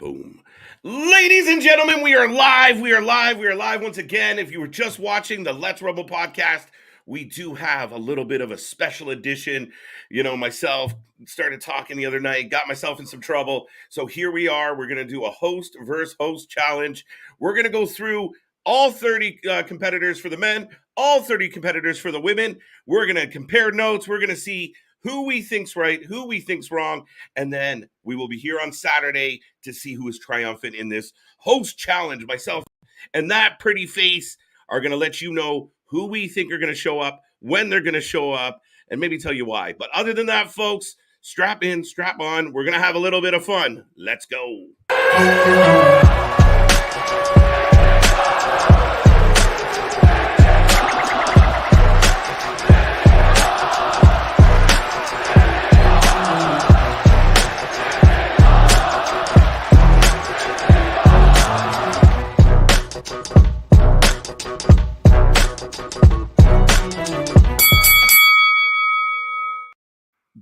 Boom. Ladies and gentlemen, we are live. We are live once again. If you were just watching the Let's Rumble podcast, we do have a little bit of a special edition. You know, myself started talking the other night, got myself in some trouble. So here we are. We're going to do a host versus host challenge. We're going to go through all 30 competitors for the men, all 30 competitors for the women. We're going to compare notes. We're going to see who we think's right, who we think's wrong, and then we will be here on Saturday to see who is triumphant in this host challenge. Myself and that pretty face are going to let you know who we think are going to show up, when they're going to show up, and maybe tell you why. But other than that, folks, strap in, strap on. We're going to have a little bit of fun. Let's go.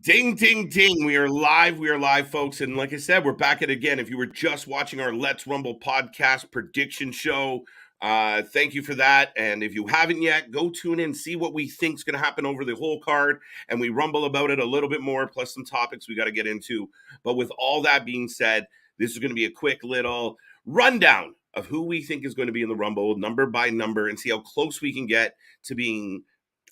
Ding, ding, ding. We are live, folks. And like I said, we're back at it again. If you were just watching our Let's Rumble podcast prediction show, thank you for that. And if you haven't yet, go tune in, see what we think is going to happen over the whole card. And we rumble about it a little bit more, plus some topics we got to get into. But with all that being said, this is going to be a quick little rundown of who we think is going to be in the Rumble, number by number, and see how close we can get to being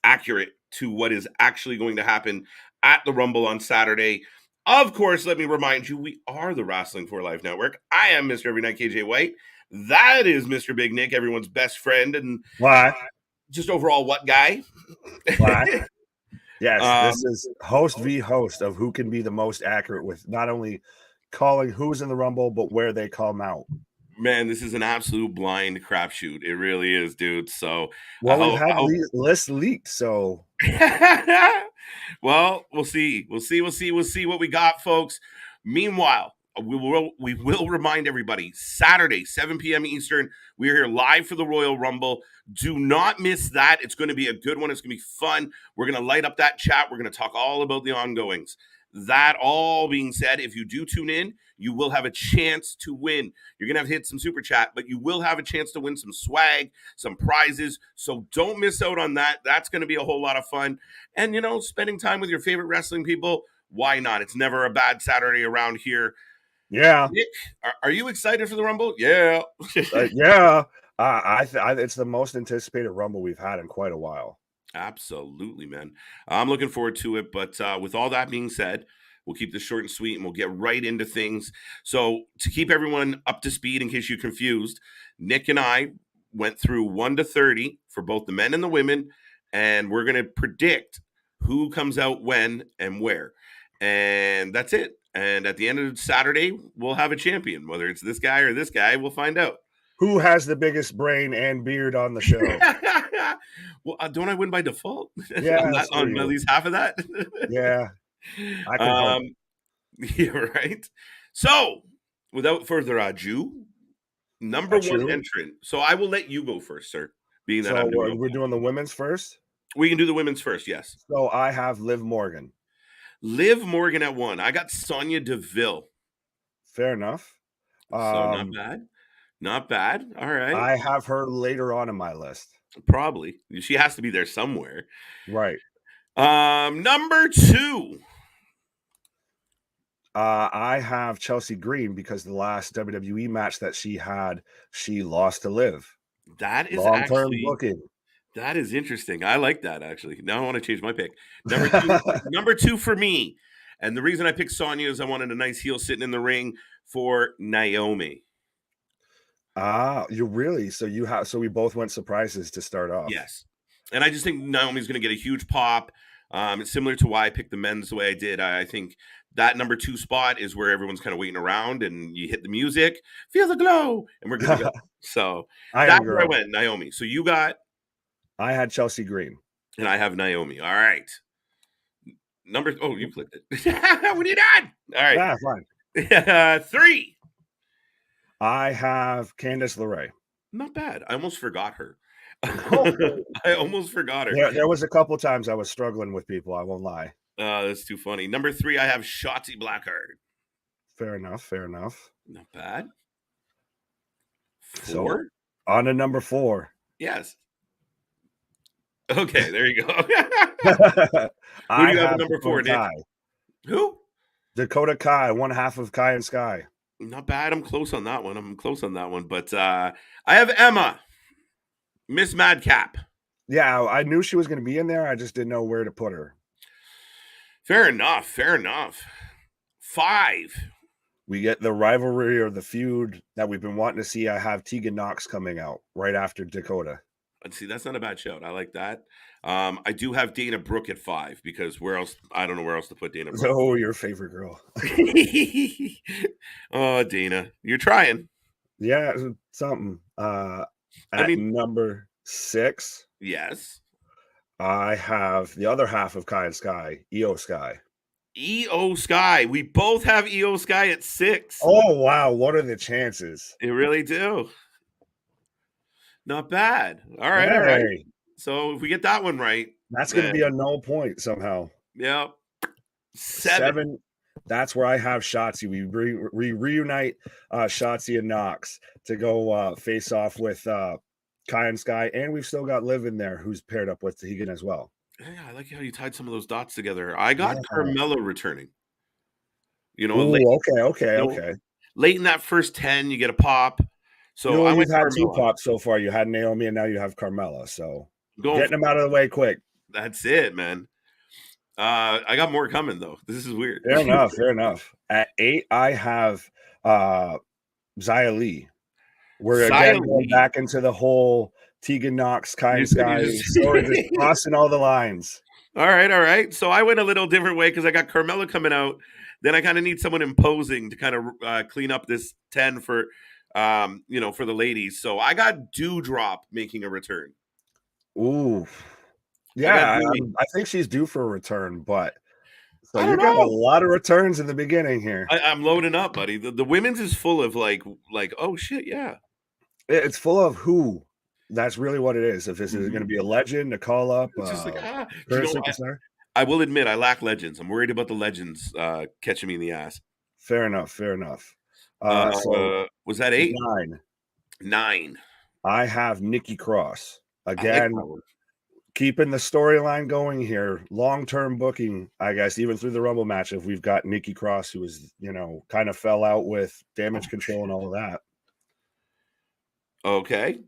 accurate to what is actually going to happen at the Rumble on Saturday. Of course, let me remind you, we are the Wrasslin for Life Network. I am Mr. Every Night KJ Wyatt. That is Mr. Big Nick, everyone's best friend and just overall what guy. Yes, this is host v. host of who can be the most accurate with not only calling who's in the Rumble, but where they come out. Man, this is an absolute blind crapshoot. It really is, dude. So, we've had lists leaked, so well, we'll see what we got, folks. Meanwhile, we will remind everybody, Saturday, 7 p.m. Eastern, we are here live for the Royal Rumble. Do not miss that. It's going to be a good one. It's going to be fun. We're going to light up that chat. We're going to talk all about the ongoings. That all being said, if you do tune in, you will have a chance to win. You're going to have to hit some super chat, but you will have a chance to win some swag, some prizes. So don't miss out on that. That's going to be a whole lot of fun. And, you know, spending time with your favorite wrestling people, why not? It's never a bad Saturday around here. Yeah. Nick, are you excited for the Rumble? Yeah. Yeah. It's the most anticipated Rumble we've had in quite a while. Absolutely, man. I'm looking forward to it. But with all that being said, we'll keep this short and sweet and we'll get right into things. So to keep everyone up to speed, in case you're confused, Nick and I went through 1 to 30 for both the men and the women, and we're going to predict who comes out when and where. And that's it. And at the end of Saturday, we'll have a champion. Whether it's this guy or this guy, we'll find out. Who has the biggest brain and beard on the show? Well, don't I win by default? Yeah, on at least half of that. Yeah, I can yeah, right. So, without further ado, number one entrant. So I will let you go first, sir. Being that we're doing the women's first. We can do the women's first. Yes. So I have Liv Morgan. Liv Morgan at 1. I got Sonya Deville. Fair enough. So not bad. Not bad. All right. I have her later on in my list. Probably. She has to be there somewhere. Right. Number 2. I have Chelsea Green because the last WWE match that she had, she lost to Liv. That is long-term booking. That is interesting. I like that, actually. Now I want to change my pick. Number 2 for me. And the reason I picked Sonya is I wanted a nice heel sitting in the ring for Naomi. You really? So we both went surprises to start off. Yes. And I just think Naomi's going to get a huge pop. It's similar to why I picked the men's the way I did. I think that number 2 spot is where everyone's kind of waiting around and you hit the music, feel the glow, and we're going to go. So that's where I went, Naomi. So you got? I had Chelsea Green. And I have Naomi. All right. You clicked it. What are you doing? All right. Yeah, fine. 3. I have Candice LeRae. Not bad. I almost forgot her. I almost forgot her. There was a couple times I was struggling with people. I won't lie. That's too funny. Number 3, I have Shotzi Blackheart. Fair enough. Fair enough. Not bad. So 4? on to number 4. Yes. Okay, there you go. Who do I you have at have number 4, Dakota Nick? Kai. Who? Dakota Kai, one half of Kai and Sky. Not bad. I'm close on that one. But I have Emma, Miss Madcap. Yeah, I knew she was going to be in there. I just didn't know where to put her. Fair enough. 5. We get the rivalry or the feud that we've been wanting to see. I have Tegan Knox coming out right after Dakota. Let's see, that's not a bad shout. I like that. I do have Dana Brooke at 5 because where else? I don't know where else to put Dana Brooke. Oh, your favorite girl. Oh, Dana, you're trying. Yeah, something. Number 6. Yes. I have the other half of Kai and Sky, EO Sky. EO Sky. We both have EO Sky at 6. Oh, wow. What are the chances? They really do. Not bad. All right, Hey. all right. So if we get that one right, that's going to be a null point somehow. Yeah. 7. That's where I have Shotzi. We reunite Shotzi and Knox to go face off with Kai and Sky, and we've still got Liv in there, who's paired up with Tegan as well. Yeah, I like how you tied some of those dots together. I got Carmella returning. You know, okay. Late in that first 10, you get a pop. So you've had 2 pops so far. You had Naomi, and now you have Carmella. So getting them out of the way quick. That's it, man. I got more coming though. This is weird. Fair enough. At 8, I have Xia Li. We're again going back into the whole Tegan Knox, Kai and Sky story, just crossing all the lines. All right. So I went a little different way because I got Carmella coming out. Then I kind of need someone imposing to kind of clean up this 10 for, for the ladies. So I got Dewdrop making a return. Ooh, yeah, I think she's due for a return, but you got a lot of returns in the beginning here. I'm loading up, buddy. The women's is full of like, oh shit, yeah. It's full of who. That's really what it is. If this is going to be a legend, a call up, it's just like superstar. I will admit I lack legends. I'm worried about the legends catching me in the ass. Fair enough. So was that 8? 9. I have Nikki Cross again. Keeping the storyline going here, long-term booking, I guess, even through the Rumble match, if we've got Nikki Cross, who is, kind of fell out with Damage Control and all of that. Okay,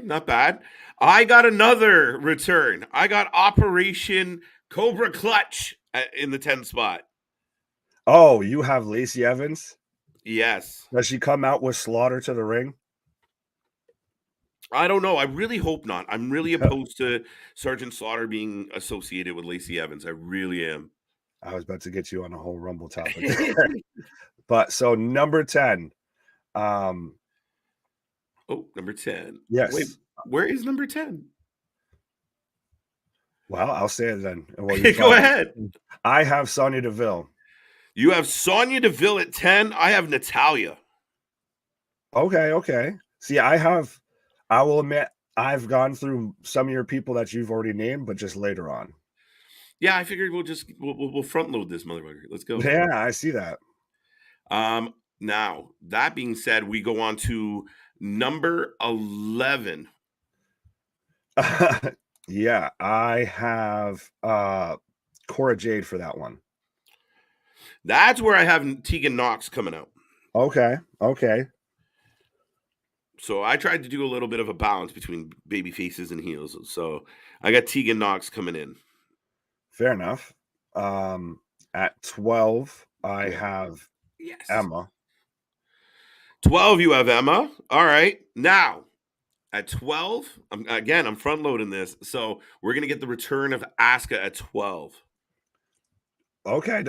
not bad. I got another return. I got Operation Cobra Clutch in the 10 spot. Oh, you have Lacey Evans? Yes. Does she come out with Slaughter to the ring? I don't know. I really hope not. I'm really opposed to Sergeant Slaughter being associated with Lacey Evans. I really am. I was about to get you on a whole Rumble topic. But so number 10. Number 10. Yes. Wait, where is number 10? Well, I'll say it then. Go ahead. I have Sonya Deville. You have Sonya Deville at 10. I have Natalya. Okay. See, I will admit, I've gone through some of your people that you've already named, but just later on. Yeah, I figured we'll front load this motherfucker. Let's go. Yeah, I see that. Now, that being said, we go on to number 11. Yeah, I have Cora Jade for that one. That's where I have Tegan Knox coming out. Okay. So I tried to do a little bit of a balance between baby faces and heels. So I got Tegan Knox coming in. Fair enough. At 12, I have Emma. 12, you have Emma. All right. Now, at 12, I'm front loading this. So we're going to get the return of Asuka at 12. Okay.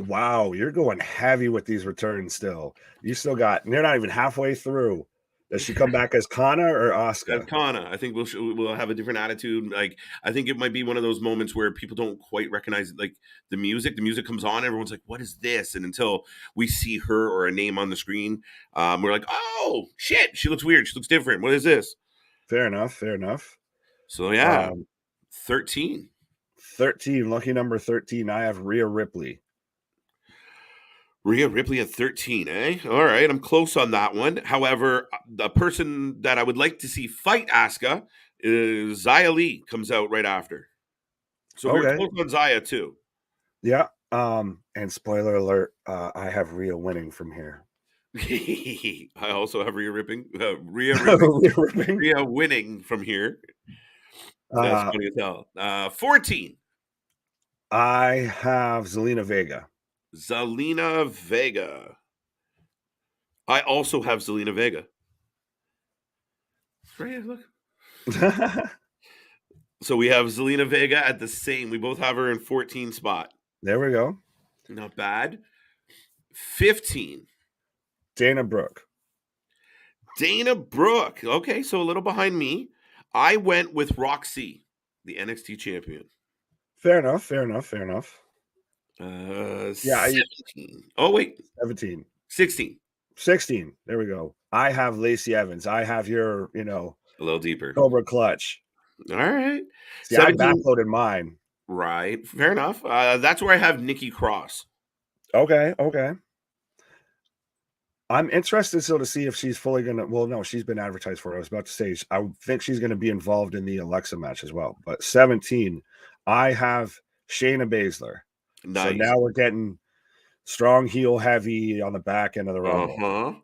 Wow, you're going heavy with these returns still. You still got, they're not even halfway through. Does she come back as Kana or Asuka? As Kana. I think we'll have a different attitude. Like, I think it might be one of those moments where people don't quite recognize like the music. The music comes on, everyone's like, "What is this?" And until we see her or a name on the screen, we're like, "Oh shit, she looks weird. She looks different. What is this?" Fair enough. So yeah, 13. 13. Lucky number 13. I have Rhea Ripley. Rhea Ripley at 13, eh? All right, I'm close on that one. However, the person that I would like to see fight Asuka is Xia Li, comes out right after. So we're Okay. close on Xia too. Yeah. And spoiler alert, I have Rhea winning from here. I also have Rhea winning from here. That's funny as hell. 14. I have Zelina Vega. Zelina Vega. I also have Zelina Vega. Right here, look. So we have Zelina Vega at the same. We both have her in 14 spot. There we go. Not bad. 15. Dana Brooke. Dana Brooke. Okay, so a little behind me. I went with Roxy, the NXT champion. Fair enough. Yeah. 17. Oh, wait. 17. 16. 16. There we go. I have Lacey Evans. I have your, a little deeper. Cobra Clutch. All right. See, I backloaded mine. Right. Fair enough. That's where I have Nikki Cross. Okay. I'm interested still to see if she's fully going to. Well, no, she's been advertised for. I was about to say, I think she's going to be involved in the Alexa match as well. But 17, I have Shayna Baszler. Nice. So now we're getting strong heel heavy on the back end of the Rumble.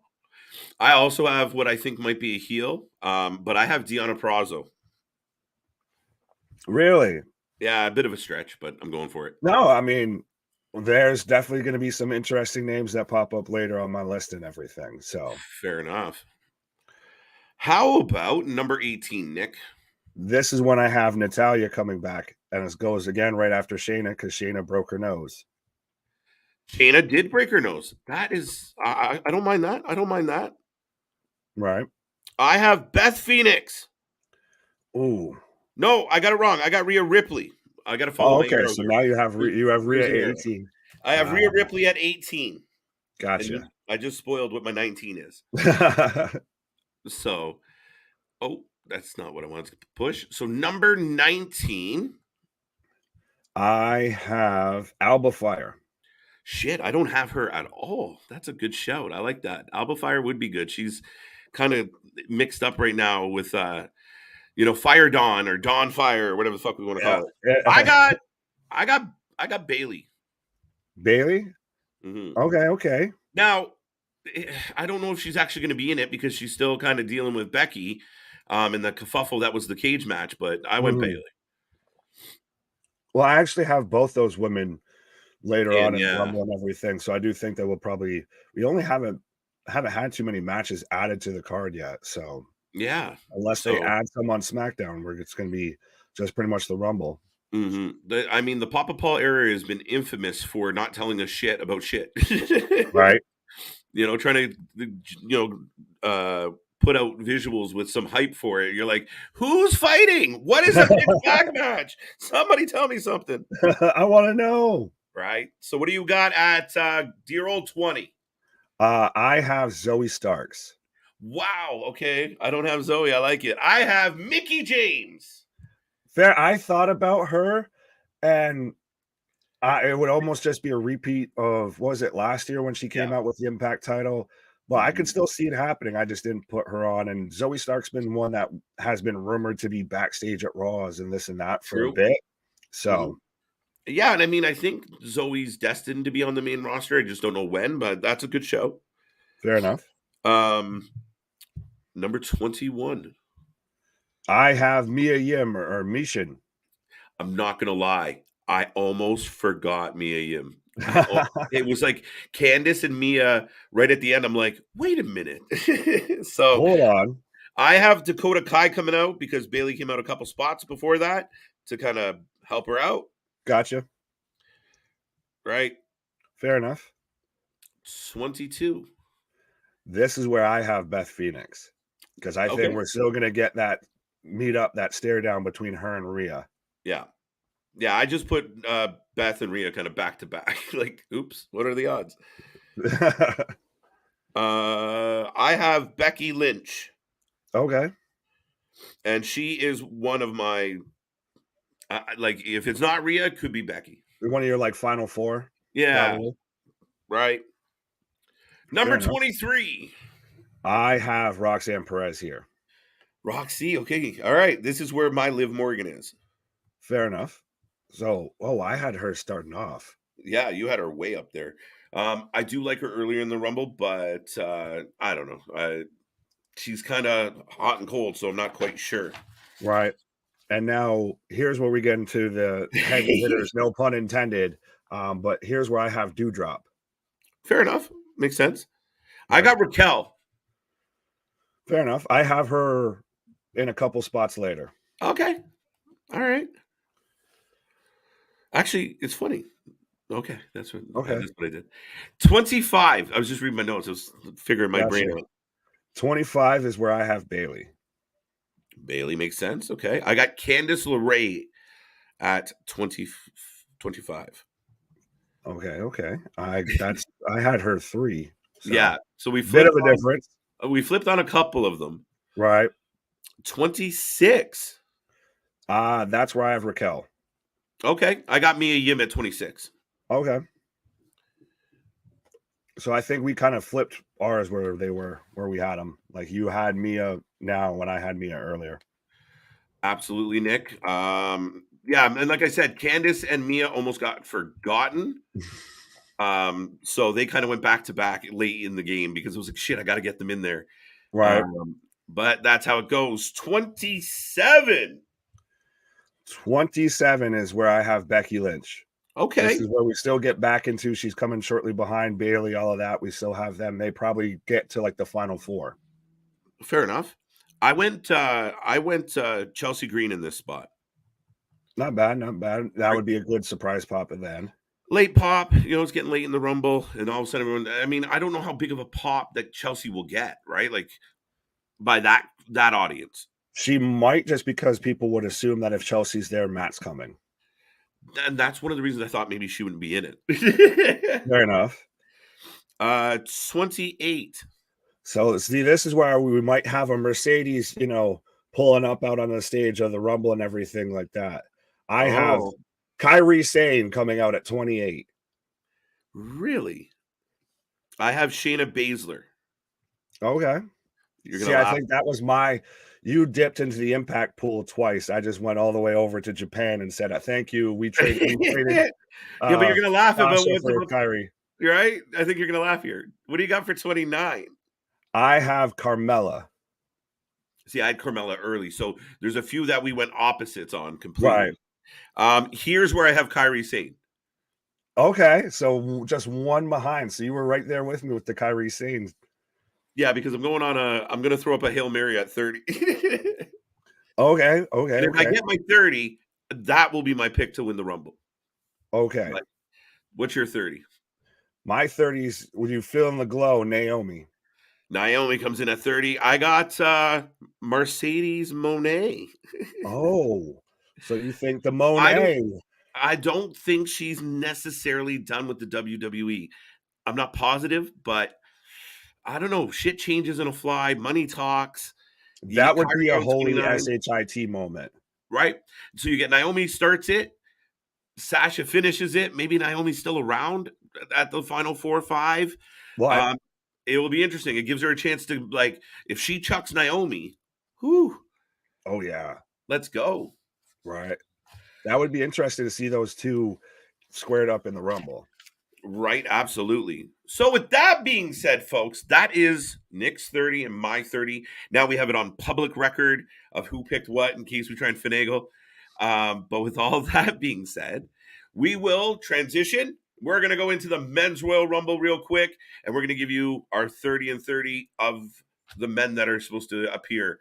I also have what I think might be a heel, but I have Deonna Purrazzo. Really? Yeah, a bit of a stretch, but I'm going for it. No, I mean, there's definitely going to be some interesting names that pop up later on my list and everything. So fair enough. How about number 18, Nick? This is when I have Natalya coming back, and it goes again right after Shayna because Shayna broke her nose. Shayna did break her nose. That is, I don't mind that. I don't mind that. Right. I have Beth Phoenix. Ooh. No, I got it wrong. I got Rhea Ripley. I got to follow. Oh, okay. So now you have Rhea at 18. I have Rhea Ripley at 18. Gotcha. I just spoiled what my 19 is. So, that's not what I wanted to push. So number 19. I have Alba Fire. Shit, I don't have her at all. That's a good shout. I like that. Alba Fire would be good. She's kind of mixed up right now with Fire Dawn or Dawn Fire or whatever the fuck we want to call it. I got Bailey. Bailey? Mm-hmm. Okay. Now, I don't know if she's actually going to be in it because she's still kind of dealing with Becky in the kerfuffle that was the cage match, but I went Bailey. Well, I actually have both those women later on in the Rumble and everything, so I do think that we only haven't had too many matches added to the card yet, so yeah, unless they add some on SmackDown where it's going to be just pretty much the Rumble. Mm-hmm. The Papa Paul era has been infamous for not telling us shit about shit. Right. Trying to put out visuals with some hype for it. You're like, who's fighting? What is a big flag match? Somebody tell me something. I want to know. Right. So what do you got at dear old 20? I have Zoe Starks. Wow. Okay. I don't have Zoe. I like it. I have Mickie James. Fair. I thought about her, and it would almost just be a repeat of, what was it, last year when she came out with the Impact title? But I could still see it happening. I just didn't put her on. And Zoe Stark's been one that has been rumored to be backstage at Raws and this and that for a bit. So, yeah, and I think Zoe's destined to be on the main roster. I just don't know when, but that's a good show. Fair enough. Number 21. I have Mia Yim or Mishin. I'm not going to lie. I almost forgot Mia Yim. It was like Candice and Mia right at the end. I'm like, wait a minute. So hold on. I have Dakota Kai coming out because Bailey came out a couple spots before that to kind of help her out. Gotcha. Right. Fair enough. 22. This is where I have Beth Phoenix because I think we're still going to get that that stare down between her and Rhea. Yeah. Yeah, I just put Beth and Rhea kind of back to back. Like, oops, what are the odds? I have Becky Lynch. Okay. And she is one of my, if it's not Rhea, it could be Becky. One of your, final four? Yeah. Probably. Right. Number 23. I have Roxanne Perez here. Roxy, okay. All right. This is where my Liv Morgan is. Fair enough. So, I had her starting off. Yeah, you had her way up there. I do like her earlier in the Rumble, but I don't know. She's kind of hot and cold, so I'm not quite sure. Right. And now here's where we get into the heavy hitters, no pun intended. But here's where I have Dewdrop. Fair enough. Makes sense. Right. I got Raquel. Fair enough. I have her in a couple spots later. Okay. All right. Actually, it's funny. Okay. That's what I did. 25. I was just reading my notes. I was figuring my brain out. 25 is where I have Bailey. Bailey makes sense. Okay. I got Candice LeRae at 25. Okay. I had her 3. So. Yeah. So we flipped bit of a difference. We flipped on a couple of them. Right. 26. That's where I have Raquel. Okay. I got Mia Yim at 26. Okay. So I think we kind of flipped ours where we had them. Like you had Mia now when I had Mia earlier. Absolutely, Nick. Yeah, and like I said, Candice and Mia almost got forgotten. So they kind of went back to back late in the game because it was like, shit, I got to get them in there. Right. But that's how it goes. 27. 27 is where I have Becky Lynch. Okay. This is where we still get back into, she's coming shortly behind Bailey, all of that. We still have them. They probably get to like the final 4. Fair enough. I went Chelsea Green in this spot. Not bad. That would be a good surprise pop at the end. Late pop, it's getting late in the Rumble, and all of a sudden everyone, I mean, I don't know how big of a pop that Chelsea will get, right? Like by that audience. She might, just because people would assume that if Chelsea's there, Matt's coming. And that's one of the reasons I thought maybe she wouldn't be in it. Fair enough. 28. So see, this is where we might have a Mercedes, pulling up out on the stage of the Rumble and everything like that. I have Kairi Sane coming out at 28. Really? I have Shayna Baszler. Okay. I think that was you dipped into the Impact pool twice. I just went all the way over to Japan and said, thank you. We traded. Yeah, but you're going to laugh about Kairi. You're right. I think you're going to laugh here. What do you got for 29? I have Carmella. See, I had Carmella early. So there's a few that we went opposites on completely. Right. Here's where I have Kairi Sane. Okay. So just one behind. So you were right there with me with the Kairi Sane. Yeah, because I'm going to throw up a Hail Mary at 30. Okay. And if I get my 30, that will be my pick to win the Rumble. Okay. But what's your 30? My 30s, would you feel in the glow, Naomi? Naomi comes in at 30. I got Mercedes Moné. Oh, so you think the Moné? I don't think she's necessarily done with the WWE. I'm not positive, but I don't know. Shit changes in a fly. Money talks. That would be a holy SHIT moment. Right? So you get Naomi starts it. Sasha finishes it. Maybe Naomi's still around at the final 4 or 5. What? It will be interesting. It gives her a chance to, like, if she chucks Naomi, whew. Oh, yeah. Let's go. Right. That would be interesting to see those two squared up in the Rumble. Right, absolutely. So with that being said, folks, that is Nick's 30 and my 30. Now we have it on public record of who picked what in case we try and finagle. But with all that being said, we will transition. We're going to go into the Men's Royal Rumble real quick, and we're going to give you our 30 and 30 of the men that are supposed to appear.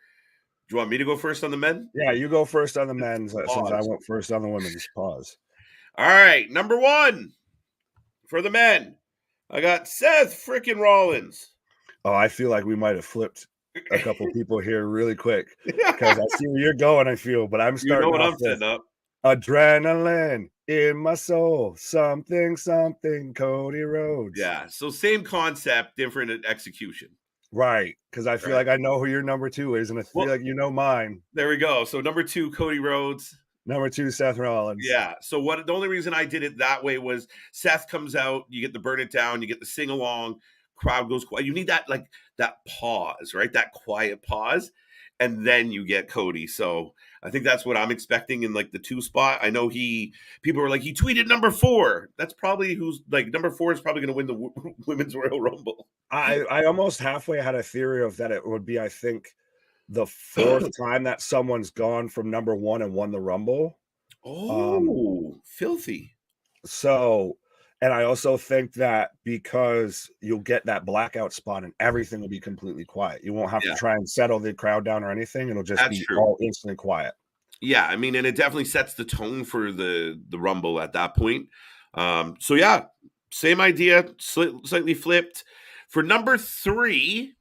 Do you want me to go first on the men? Yeah, you go first on the men's since I went first on the women's. Pause. All right, number 1 for the men. I got Seth frickin' Rollins. Oh, I feel like we might have flipped a couple people here really quick because I see where you're going, I feel, but I'm starting what I'm setting up. Adrenaline in my soul, something, Cody Rhodes. Yeah, so same concept, different execution. Right, because I feel like I know who your number 2 is, and I feel like you know mine. There we go. So number 2, Cody Rhodes. Number 2, Seth Rollins. Yeah. So the only reason I did it that way was Seth comes out, you get the burn it down, you get the sing along. crowd goes quiet. You need that that pause, right? That quiet pause, and then you get Cody. So I think that's what I'm expecting in like the 2 spot. I know people were like, he tweeted number 4. That's probably who's like number 4 is probably going to win the Women's Royal Rumble. I almost halfway had a theory of that it would be, I think, the 4th time that someone's gone from number 1 and won the Rumble. Filthy. So, and I also think that because you'll get that blackout spot and everything will be completely quiet. You won't have to try and settle the crowd down or anything. It'll just be all instantly quiet. Yeah, I mean, and it definitely sets the tone for the Rumble at that point. So yeah, same idea, slightly flipped. For number 3,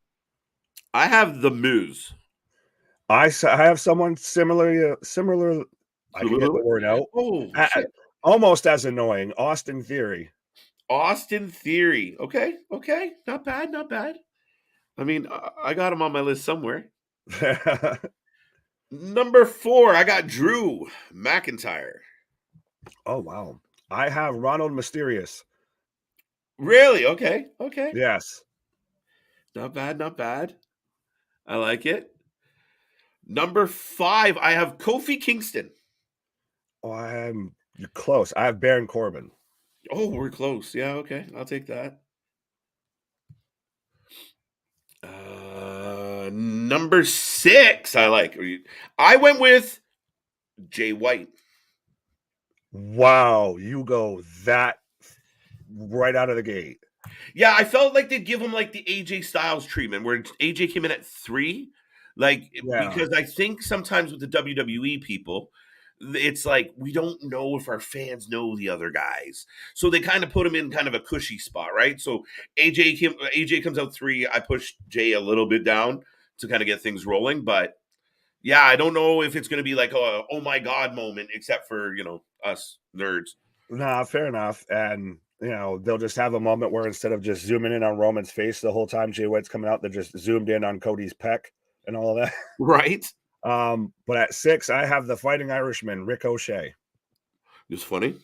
I have the Miz. I have someone similar. I can get the word out. Almost as annoying. Austin Theory. Austin Theory. Okay. Not bad. I mean, I got him on my list somewhere. Number 4, I got Drew McIntyre. Oh, wow. I have Ronald Mysterious. Really? Okay. Yes. Not bad. I like it. Number 5, I have Kofi Kingston. Oh, you're close. I have Baron Corbin. Oh, we're close. Yeah, okay. I'll take that. Number 6, I went with Jay White. Wow, you go that right out of the gate. Yeah, I felt like they'd give him like the AJ Styles treatment, where AJ came in at 3. Because I think sometimes with the WWE people, it's like we don't know if our fans know the other guys, so they kind of put him in kind of a cushy spot, right? So AJ comes out 3. I push Jay a little bit down to kind of get things rolling, but yeah, I don't know if it's going to be like a oh my god moment, except for us nerds. Nah, fair enough, and they'll just have a moment where instead of just zooming in on Roman's face the whole time Jay White's coming out, they just zoomed in on Cody's pec and all of that, right? But at 6, I have the Fighting Irishman, Ricochet. It's funny.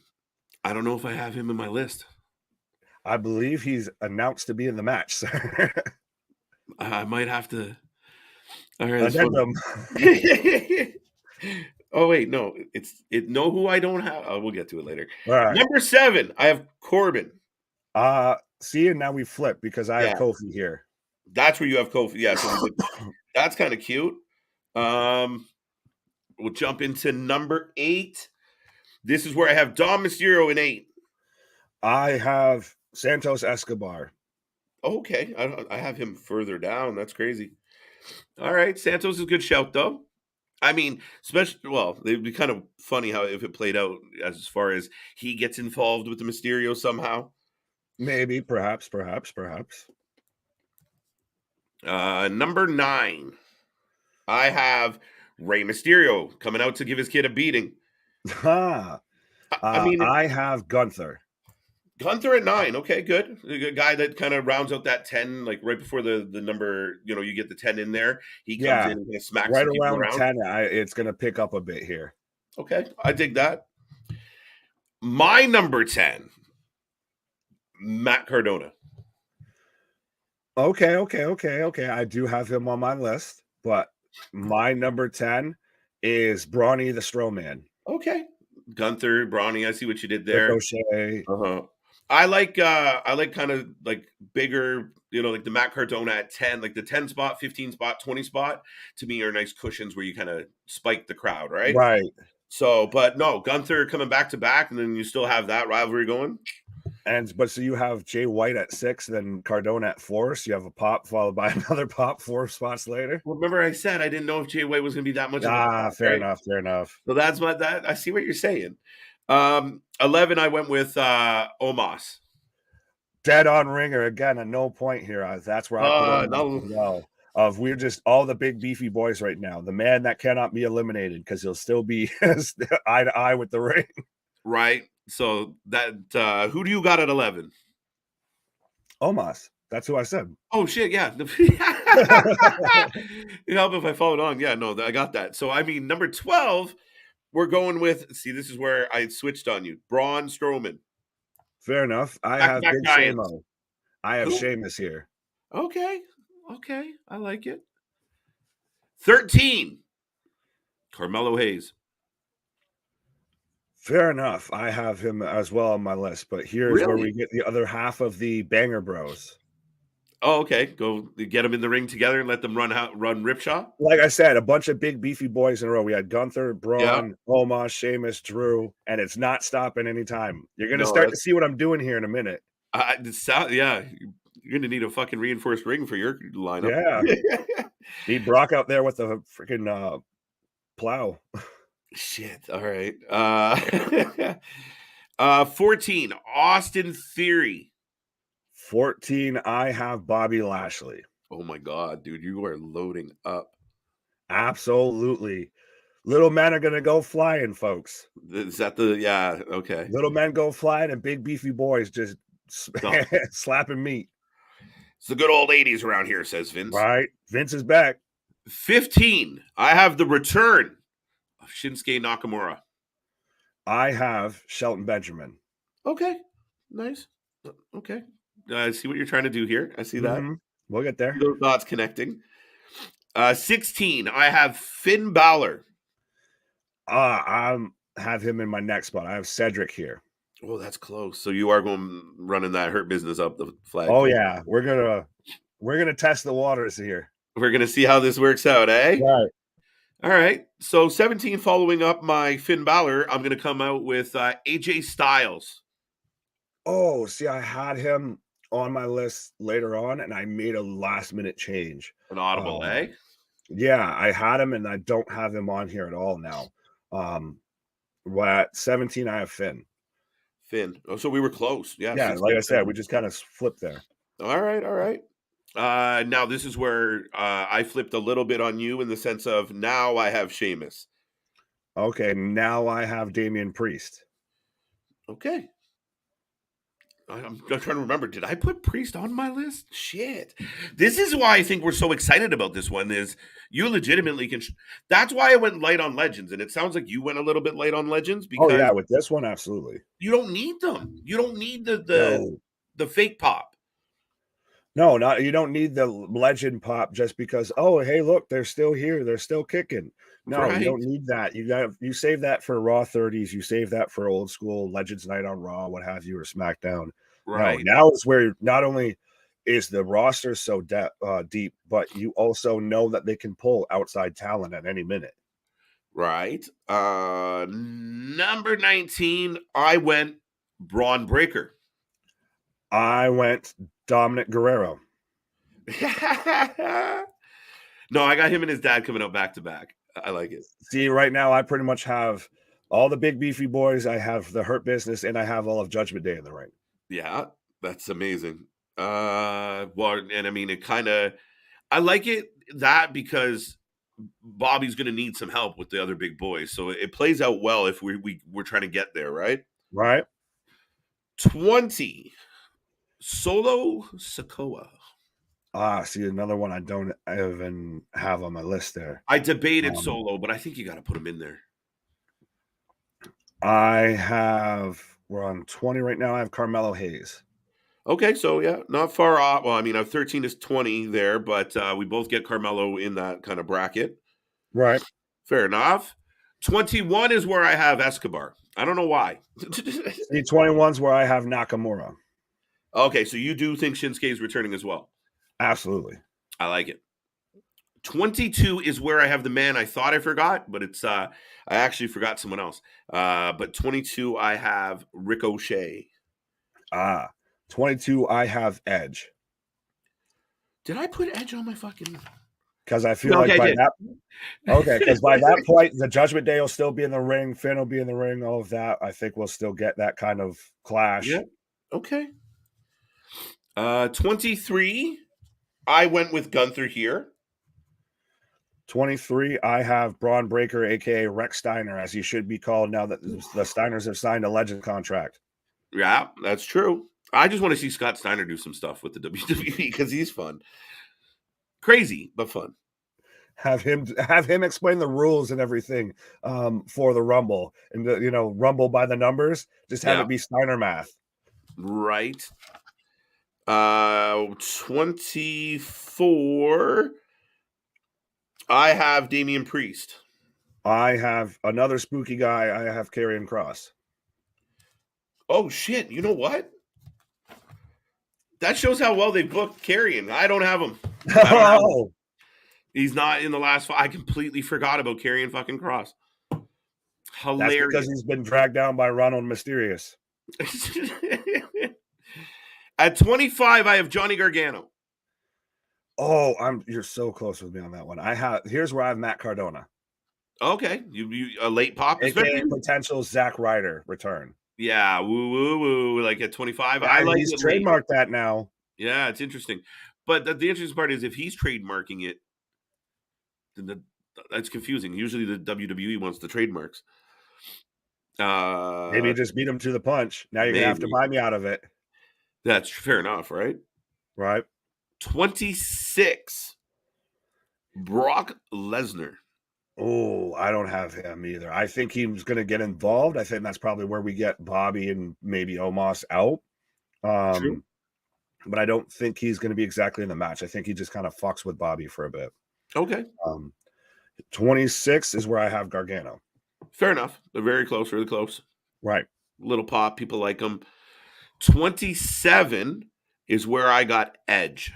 I don't know if I have him in my list. I believe he's announced to be in the match, sir. I might have to. All right. Addendum. Oh wait, no. Know who I don't have. Oh, we'll get to it later. All right. Number 7, I have Corbin. See, and now we flip because I have Kofi here. That's where you have Kofi. Yeah, so that's kind of cute. We'll jump into number 8. This is where I have Dom Mysterio in 8. I have Santos Escobar. Okay, I have him further down. That's crazy. All right, Santos is a good shout though. I mean, it'd be kind of funny if it played out as far as he gets involved with the Mysterio somehow. Maybe, perhaps. Number 9, I have Rey Mysterio coming out to give his kid a beating. I have Gunther. Gunther at 9. Okay, good. A guy that kind of rounds out that 10, like right before the number, you get the 10 in there. He comes in and kind of smacks right around 10. It's going to pick up a bit here. Okay, I dig that. My number 10, Matt Cardona. Okay. I do have him on my list, but my number 10 is Brawny the Strowman. Okay. Gunther, Brawny, I see what you did there. Ricochet. I like kind of like bigger, like the Matt Cardona at 10, like the 10 spot, 15 spot, 20 spot, to me are nice cushions where you kind of spike the crowd, right? Right. So, but no, Gunther coming back to back, and then you still have that rivalry going. But so you have Jay White at 6, then Cardona at 4. So you have a pop followed by another pop 4 spots later. Well, remember I said I didn't know if Jay White was going to be that much. Fair enough. So that's that. I see what you're saying. 11, I went with Omos. Dead on ringer again. At no point here. That's where I put we're just all the big beefy boys right now. The man that cannot be eliminated because he'll still be eye to eye with the ring. Right. So that who do you got at 11? Omos. That's who I said. Oh shit, yeah. You help if I followed on. Yeah, no, I got that. So I mean, number 12, we're going with. See, this is where I switched on you. Braun Strowman. Fair enough. I have Big Shamo. I have Who? Sheamus here. Okay. I like it. 13. Carmelo Hayes. Fair enough. I have him as well on my list, but here's where Really? we get the other half of the Banger Bros. Oh, okay. Go get them in the ring together and let them run Ripshaw. Like I said, a bunch of big beefy boys in a row. We had Gunther, Yeah. Braun, Omos, Sheamus, Drew, and it's not stopping anytime. You're going to No, start to see what I'm doing here in a minute. yeah. You're gonna need a fucking reinforced ring for your lineup. Yeah. Need Brock out there with the freaking plow. Shit. All right. 14. Austin Theory. 14, I have Bobby Lashley. Oh my god, dude, you are loading up. Absolutely. Little men are going to go flying, folks. Is that yeah, okay. Little men go flying and big beefy boys just slapping meat. It's the good old 80s around here, says Vince. Right. Vince is back. 15. I have the return of Shinsuke Nakamura. I have Shelton Benjamin. Okay. Nice. Okay. I see what you're trying to do here. I see that. We'll get there. Those dots connecting. 16. I have Finn Balor. I have him in my next spot. I have Cedric here. Oh, that's close. So you are going running that Hurt Business up the flag. Oh yeah, we're gonna test the waters here. We're gonna see how this works out, eh? Right. All right. So 17, following up my Finn Balor, I'm gonna come out with AJ Styles. Oh, see, I had him on my list later on, and I made a last-minute change. An audible, eh? Yeah, I had him, and I don't have him on here at all now. At 17, I have Finn. Oh, so we were close. Yeah. Yeah, like I said, we just kind of flipped there. All right. Now this is where I flipped a little bit on you in the sense of now I have Sheamus. Okay, now I have Damian Priest. Okay. I'm trying to remember. Did I put Priest on my list? Shit. This is why I think we're so excited about this one. Is you legitimately can. That's why I went light on Legends, and it sounds like you went a little bit light on Legends because with this one, absolutely. You don't need them. You don't need the fake pop. No, you don't need the legend pop just because. Oh, hey, look, they're still here. They're still kicking. No, You don't need that. You save that for Raw 30s. You save that for old school Legends Night on Raw, what have you, or SmackDown. Right. No, now is where not only is the roster so deep, but you also know that they can pull outside talent at any minute. Right. Number 19, I went Braun Breaker. I went Dominic Guerrero. No, I got him and his dad coming up back to back. I like it. See, right now I pretty much have all the big beefy boys. I have the Hurt Business, and I have all of Judgment Day in the ring. Yeah, that's amazing. Well, and I mean, I like it that because Bobby's going to need some help with the other big boys, so it plays out well if we're trying to get there, right? Right. 20. Solo Sikoa. See, another one I don't even have on my list there. I debated Solo, but I think you got to put him in there. We're on 20 right now. I have Carmelo Hayes. Okay, so yeah, not far off. Well, I mean, 13 is 20 there, but we both get Carmelo in that kind of bracket. Right. Fair enough. 21 is where I have Escobar. I don't know why. See, 21's where I have Nakamura. Okay, so you do think Shinsuke is returning as well? Absolutely. I like it. 22 is where I have the man I thought I forgot, but it's I actually forgot someone else. But 22 I have Ricochet. 22 I have Edge. Did I put Edge on my fucking? Because I feel like by that. Okay, because by that point, the Judgment Day will still be in the ring. Finn will be in the ring. All of that. I think we'll still get that kind of clash. Yeah. Okay. 23. I went with Gunther here. 23, I have Braun Breaker, a.k.a. Rex Steiner, as he should be called now that the Steiners have signed a legend contract. Yeah, that's true. I just want to see Scott Steiner do some stuff with the WWE because he's fun. Crazy, but fun. Have him explain the rules and everything for the Rumble. And, Rumble by the numbers. Just have it be Steiner math. Right. 24. I have Damian Priest. I have another spooky guy. I have Karrion Kross. Oh shit! You know what? That shows how well they booked Karrion. I don't have him. I don't have him. He's not in the last 5. I completely forgot about Karrion fucking Kross. Hilarious. That's because he's been dragged down by Ronald Mysterious. At 25, I have Johnny Gargano. Oh, you're so close with me on that one. Here's where I have Matt Cardona. Okay, you a late pop, AKA potential Zack Ryder return. Yeah, woo. Like at 25, I like he's trademarked that now. Yeah, it's interesting. But the interesting part is if he's trademarking it, then that's confusing. Usually the WWE wants the trademarks. Maybe you just beat him to the punch. Now you're gonna have to buy me out of it. That's fair enough, right? Right. 26. Brock Lesnar. Oh, I don't have him either. I think he's going to get involved. I think that's probably where we get Bobby and maybe Omos out. True. But I don't think he's going to be exactly in the match. I think he just kind of fucks with Bobby for a bit. Okay. 26 is where I have Gargano. Fair enough. They're very close, really close. Right. Little pop. People like them. 27 is where I got Edge.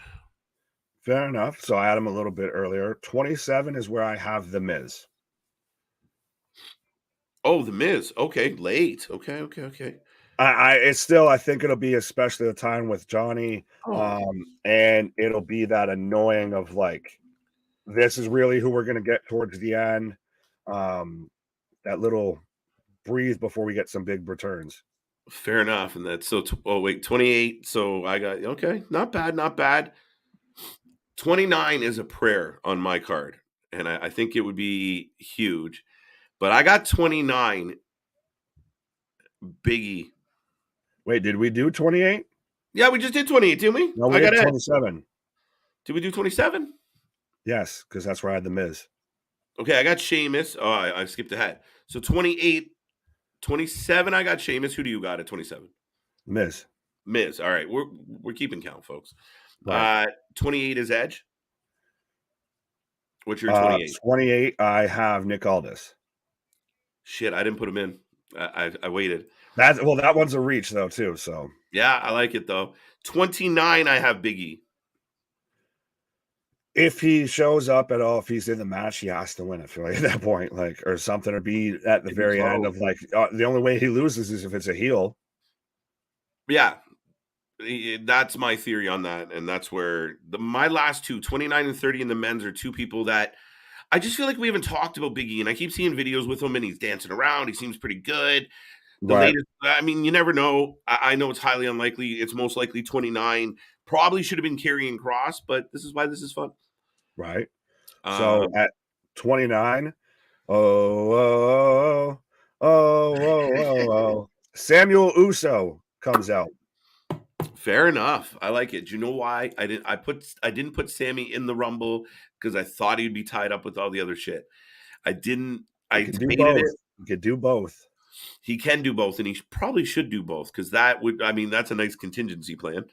Fair enough. So I had him a little bit earlier. 27 is where I have The Miz. Oh, The Miz. Okay, late. Okay. I think it'll be especially the time with Johnny. And it'll be that annoying of like, this is really who we're going to get towards the end. That little breathe before we get some big returns. Fair enough. And that's 28. So I got, okay, not bad. 29 is a prayer on my card. And I think it would be huge. But I got 29 Biggie. Wait, did we do 28? Yeah, we just did 28, didn't we? No, we got 27. Did we do 27? Yes, because that's where I had The Miz. Okay, I got Sheamus. Oh, I skipped ahead. So 28, 27, I got Sheamus. Who do you got at 27? Miz. All right, we're keeping count, folks. Right. 28 is Edge. What's your 28? 28, I have Nick Aldis. Shit, I didn't put him in. I waited. That one's a reach though too. So yeah, I like it though. 29, I have Biggie. If he shows up at all, if he's in the match, he has to win. I feel like at that point, like or something, or be at the very end of like the only way he loses is if it's a heel. Yeah, that's my theory on that, and that's where my last two, 29 and 30 in the men's, are two people that I just feel like we haven't talked about Biggie, and I keep seeing videos with him, and he's dancing around. He seems pretty good. Latest, I mean, you never know. I know it's highly unlikely. It's most likely 29. Probably should have been Karrion Kross, but this is why this is fun. Right. So at 29, oh, Samuel Uso comes out. Fair enough. I like it. Do you know why I didn't put Sammy in the Rumble? Because I thought he'd be tied up with all the other shit. I didn't. I debated it. You could do both. He can do both, and he probably should do both because that would. I mean, that's a nice contingency plan.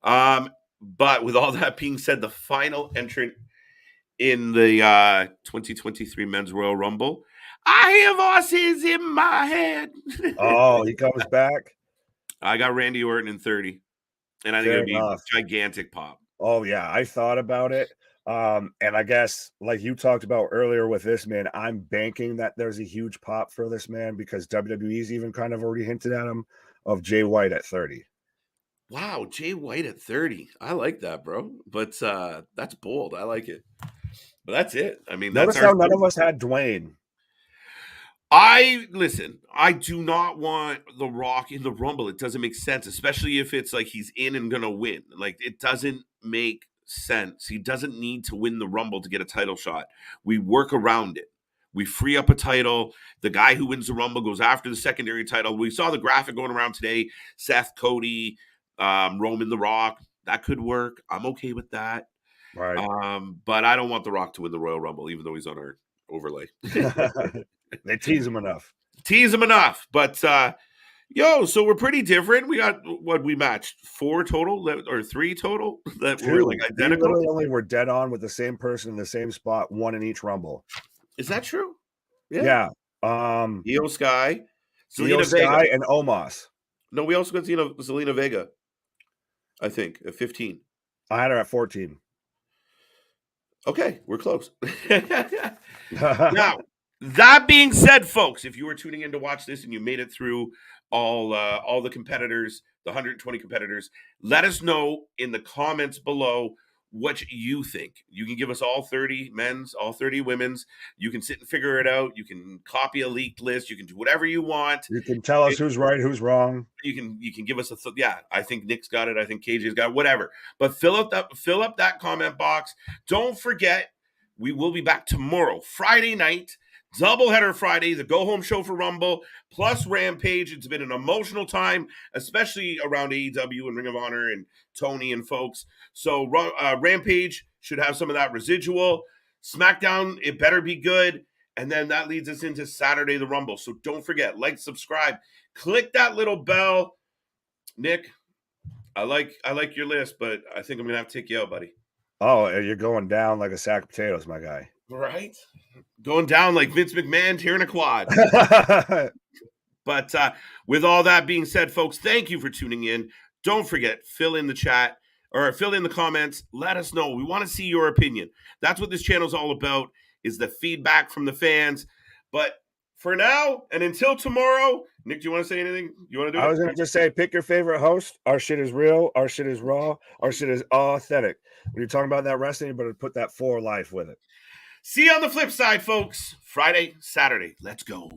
But with all that being said, the final entrant in the 2023 Men's Royal Rumble, I hear voices in my head. Oh, he comes back. I got Randy Orton in 30. And I think it'd be a gigantic pop. Oh, yeah. I thought about it. And I guess, like you talked about earlier with this, man, I'm banking that there's a huge pop for this man because WWE's even kind of already hinted at him of Jay White at 30. Wow, Jay White at 30. I like that, bro. But that's bold. I like it. But that's it. I mean, notice how none of us had Dwayne. I do not want The Rock in the Rumble. It doesn't make sense, especially if it's like he's in and gonna win. Like, it doesn't make sense. He doesn't need to win the Rumble to get a title shot. We work around it. We free up a title. The guy who wins the Rumble goes after the secondary title. We saw the graphic going around today. Seth, Cody, Roman, The Rock. That could work. I'm okay with that. Right. But I don't want The Rock to win the Royal Rumble, even though he's on our overlay. They tease him enough. But Yo, so we're pretty different. We got what we matched 4 total or 3 total that were like identical. We literally only were dead on with the same person in the same spot, one in each Rumble. Is that true? Yeah. Io Sky, Io Sky, and Omos. No, we also got Zelina Vega. I think at 15. I had her at 14. Okay, we're close. Now, that being said, folks, if you were tuning in to watch this and you made it through all the competitors, the 120 competitors, let us know in the comments below what you think. You can give us all 30 men's, all 30 women's. You can sit and figure it out. You can copy a leaked list. You can do whatever you want. You can tell us who's right, who's wrong. You can give us I think Nick's got it. I think KJ's got it, whatever. But fill up that comment box. Don't forget, we will be back tomorrow, Friday night. Doubleheader Friday, the go-home show for Rumble, plus Rampage. It's been an emotional time, especially around AEW and Ring of Honor and Tony and folks. So Rampage should have some of that residual. SmackDown, it better be good. And then that leads us into Saturday, the Rumble. So don't forget, like, subscribe, click that little bell. Nick, I like your list, but I think I'm going to have to take you out, buddy. Oh, you're going down like a sack of potatoes, my guy. Right? Going down like Vince McMahon tearing a quad. But with all that being said, folks, thank you for tuning in. Don't forget, fill in the chat or fill in the comments. Let us know. We want to see your opinion. That's what this channel is all about, is the feedback from the fans. But for now, and until tomorrow, Nick, do you want to say anything? You want to do it? I was going to just say, pick your favorite host. Our shit is real. Our shit is raw. Our shit is authentic. When you're talking about that wrestling, you better put that for life with it. See you on the flip side, folks. Friday, Saturday. Let's go.